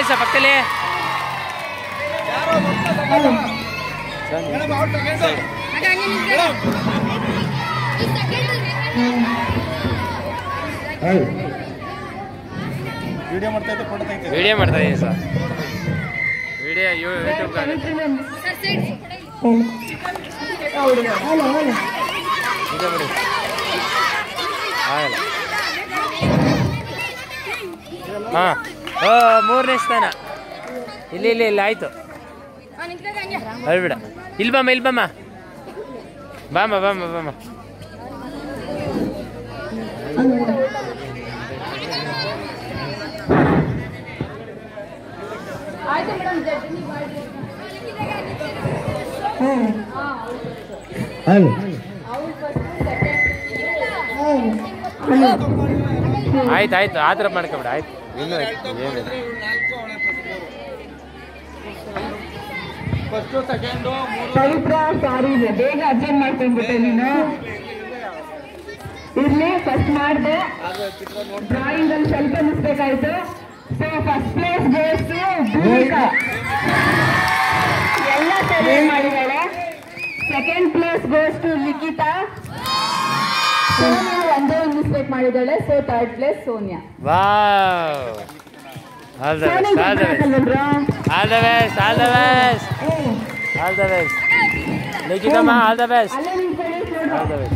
ನಿಂತ್ಕೊಳ್ಳಿ ಸರ್ ಪಕ್ಕದಲ್ಲಿ. ವಿಡಿಯೋ ಮಾಡ್ತಾ ಇದ್ದೀನಿ ಸರ್. ವಿಡಿಯೋ ಯೂಟ್ಯೂಬ್ ಹಾಂ. ಮೂರನೇ ಸ್ಥಾನ ಇಲ್ಲಿ ಇಲ್ಲಿ ಇಲ್ಲ ಆಯ್ತು. ಹೇಳ್ಬಿಡ. ಇಲ್ಲಿ ಬಮ್ಮ ಇಲ್ಲಿ ಬಮ್ಮ ಬಾಮ ಬಾಮ ಬಾಮ. ಆಯ್ತು ಆಯ್ತು ಆ ಥರ ಮಾಡ್ಕೊಬಿಡ. ಆಯ್ತು ಇನ್ನೂ ಏನಿಲ್ಲ. ಪವಿತ್ರ ಸಾರಿ ಬೇಗ ಅರ್ಜೆಂಟ್ ಮಾಡ್ಕೊಂಡ್ಬಿಟ್ಟೆ ನೀನು. ಇರ್ಲಿ ಫಸ್ಟ್ ಮಾಡಿದೆ, ಡ್ರಾಯಿಂಗ್ ಅಲ್ಲಿ ಸ್ವಲ್ಪ ಮಿಸ್ಟೇಕ್ ಆಯ್ತು. So first place goes to Bhumika, ಎಲ್ಲ ಸರಿ ಮಾಡಿದಾಳೆ. Second place goes to Likhita, Sonia ಒಂದೇ ಒಂದು ಮಿಸ್ಟೇಕ್ ಮಾಡಿದಾಳೆ. So third place Sonia. Wow, all the best, all the best, all the best, all the best, all the best. ಲಿಖಿತಮ್ಮ all the best, all the best.